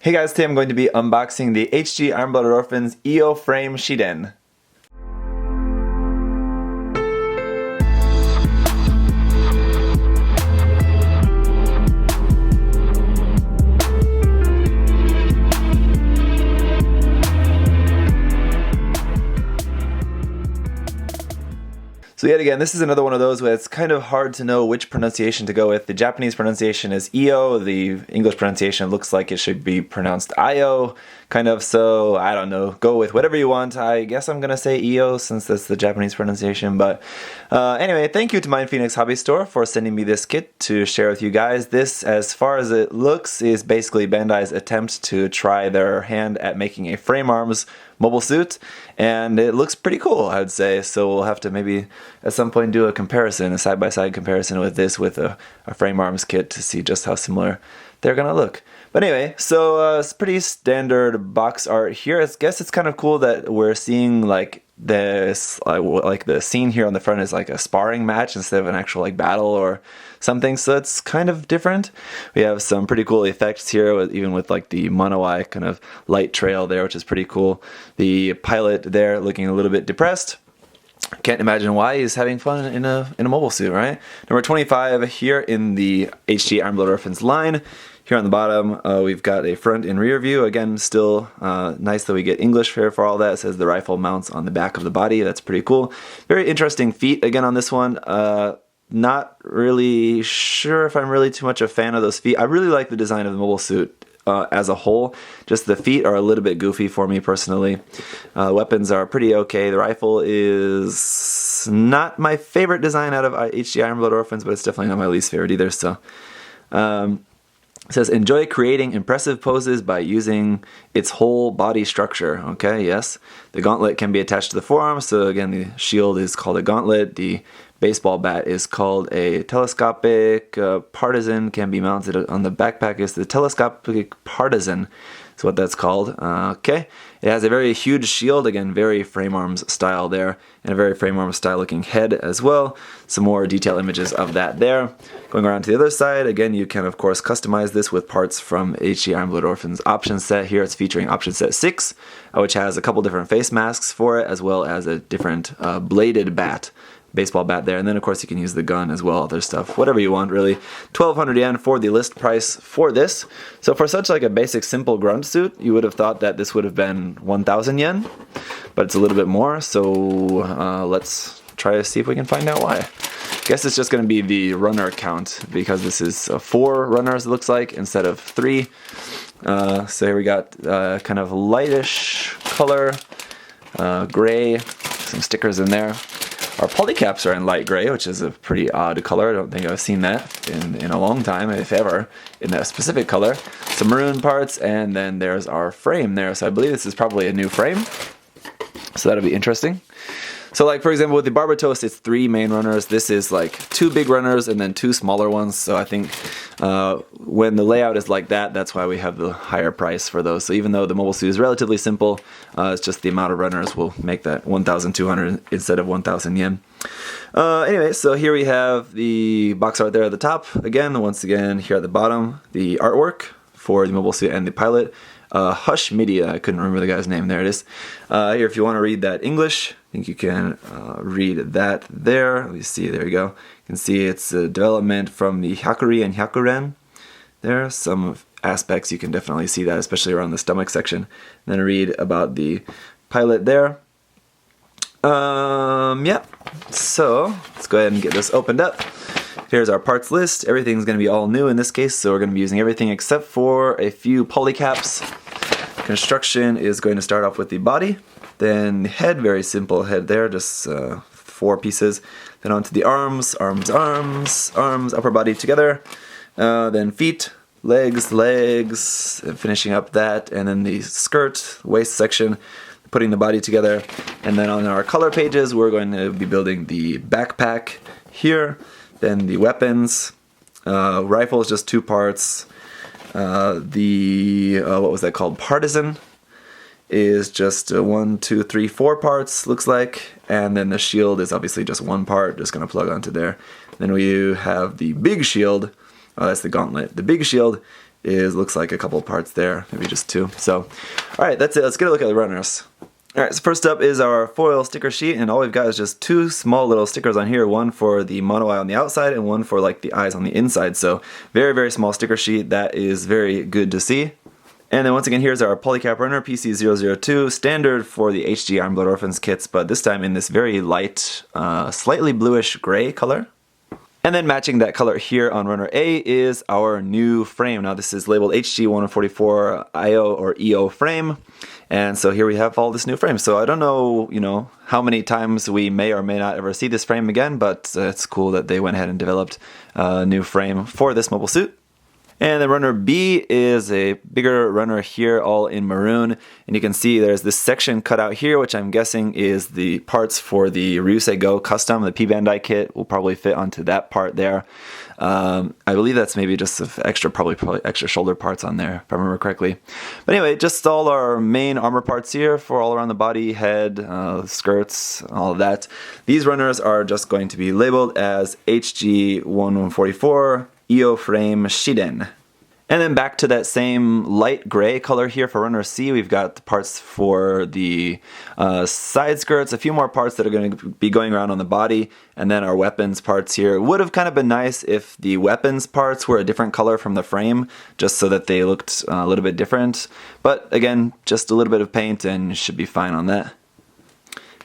Hey guys, today I'm going to be unboxing the HG Iron-Blooded Orphans Io Frame Shiden. So yet again, this is another one of those where it's kind of hard to know which pronunciation to go with. The Japanese pronunciation is Io, the English pronunciation looks like it should be pronounced Io, kind of, so I don't know, go with whatever you want. I guess I'm gonna say Io since that's the Japanese pronunciation, but anyway, thank you to MindFenix Hobby Store for sending me this kit to share with you guys. This, as far as it looks, is basically Bandai's attempt to try their hand at making a frame arms mobile suit, and it looks pretty cool, I would say. So we'll have to maybe at some point do a comparison, a side-by-side comparison with this with a frame arms kit to see just how similar they're gonna look. But anyway, so it's pretty standard box art here. I guess it's kind of cool that we're seeing like this, like the scene here on the front is like a sparring match instead of an actual like battle or something, so it's kind of different. We have some pretty cool effects here, even with like the mono-eye kind of light trail there, which is pretty cool. The pilot there looking a little bit depressed. Can't imagine why. He's having fun in a mobile suit, right? Number 25 here in the HG Iron-Blooded Orphans line. Here on the bottom, we've got a front and rear view. Again, still nice that we get English here for all that. It says the rifle mounts on the back of the body. That's pretty cool. Very interesting feet again on this one. Not really sure if I'm really too much a fan of those feet. I really like the design of the mobile suit as a whole. Just the feet are a little bit goofy for me personally. Weapons are pretty okay. The rifle is not my favorite design out of HG Iron-Blooded Orphans, but it's definitely not my least favorite either. So. It says, enjoy creating impressive poses by using its whole body structure. Okay, yes. The gauntlet can be attached to the forearm, so again, the shield is called a gauntlet. The baseball bat is called a telescopic partisan, can be mounted on the backpack. Is the telescopic partisan is what that's called. Okay. It has a very huge shield, again, very frame arms style there, and a very frame arms style looking head as well. Some more detailed images of that there. Going around to the other side, again, you can of course customize this with parts from HG Iron-Blooded Orphans option set. Here it's featuring option set 6, which has a couple different face masks for it, as well as a different bladed bat. Baseball bat there, and then of course you can use the gun as well, other stuff, whatever you want really. 1,200 yen for the list price for this. So for such like a basic simple grunt suit, you would have thought that this would have been 1,000 yen, but it's a little bit more, so let's try to see if we can find out why. I guess it's just going to be the runner count, because this is 4 runners it looks like instead of 3. So here we got kind of lightish color, gray, some stickers in there. Our polycaps are in light gray, which is a pretty odd color. I don't think I've seen that in a long time, if ever, in that specific color. Some maroon parts, and then there's our frame there. So I believe this is probably a new frame. So that'll be interesting. So like, for example, with the Barbatos, it's 3 main runners. This is like 2 big runners and then 2 smaller ones. So I think when the layout is like that, that's why we have the higher price for those. So even though the mobile suit is relatively simple, it's just the amount of runners will make that 1,200 instead of 1,000 yen. Anyway, so here we have the box art there at the top. Again, once again, here at the bottom, the artwork for the mobile suit and the pilot. Hush Media, I couldn't remember the guy's name, there it is. Here, if you want to read that English, I think you can read that there. Let me see, there you go. You can see it's a development from the Hyakuri and Hyakuren. There are some aspects you can definitely see that, especially around the stomach section. And then read about the pilot there. Yeah, so let's go ahead and get this opened up. Here's our parts list. Everything's going to be all new in this case, so we're going to be using everything except for a few polycaps. Construction is going to start off with the body, then the head, very simple head there, just 4 pieces. Then onto the arms, upper body together. Then feet, legs, and finishing up that, and then the skirt, waist section, putting the body together. And then on our color pages, we're going to be building the backpack here. Then the weapons, rifle is just 2 parts. What was that called? Partisan is just 1, 2, 3, 4 parts, looks like. And then the shield is obviously just 1 part, just going to plug onto there. Then we have the big shield. Oh, that's the gauntlet. The big shield looks like a couple parts there, maybe just 2. So, alright, that's it. Let's get a look at the runners. Alright, so first up is our foil sticker sheet, and all we've got is just 2 small little stickers on here, one for the mono eye on the outside and one for like the eyes on the inside. So very, very small sticker sheet. That is very good to see. And then once again, here's our polycap runner, PC002, standard for the HG Iron-Blooded Orphans kits, but this time in this very light, slightly bluish gray color. And then matching that color here on runner A is our new frame. Now this is labeled HG144 IO or Io Frame. And so here we have all this new frame. So I don't know, how many times we may or may not ever see this frame again, but it's cool that they went ahead and developed a new frame for this mobile suit. And then runner B is a bigger runner here, all in maroon. And you can see there's this section cut out here, which I'm guessing is the parts for the Ryusei Go custom. The P-Bandai kit will probably fit onto that part there. I believe that's maybe just probably extra shoulder parts on there, if I remember correctly. But anyway, just all our main armor parts here for all around the body, head, skirts, all of that. These runners are just going to be labeled as HG1144 Io Frame Shiden. And then back to that same light gray color here for runner C, we've got the parts for the side skirts, a few more parts that are going to be going around on the body, and then our weapons parts here. It would have kind of been nice if the weapons parts were a different color from the frame, just so that they looked a little bit different. But again, just a little bit of paint and should be fine on that.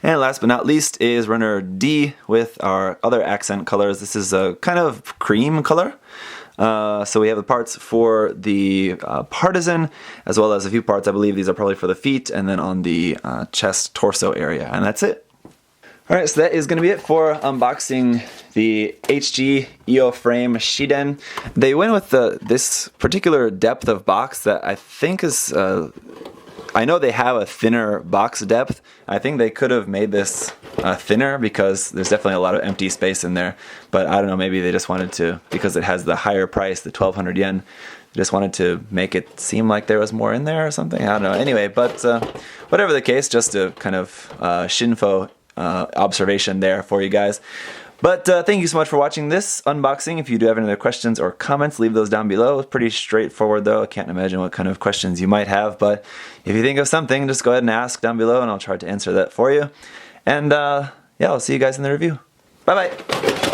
And last but not least is runner D with our other accent colors. This is a kind of cream color. So we have the parts for the partisan, as well as a few parts, I believe these are probably for the feet, and then on the chest, torso area, and that's it. Alright, so that is going to be it for unboxing the HG Io Frame Shiden. They went with this particular depth of box that I think is... I know they have a thinner box depth. I think they could have made this thinner because there's definitely a lot of empty space in there. But I don't know, maybe they just wanted to, because it has the higher price, the 1,200 yen, they just wanted to make it seem like there was more in there or something. I don't know. Anyway, but whatever the case, just a kind of Shinfo observation there for you guys. But thank you so much for watching this unboxing. If you do have any other questions or comments, leave those down below. It's pretty straightforward though. I can't imagine what kind of questions you might have, but if you think of something, just go ahead and ask down below and I'll try to answer that for you. And yeah, I'll see you guys in the review. Bye bye!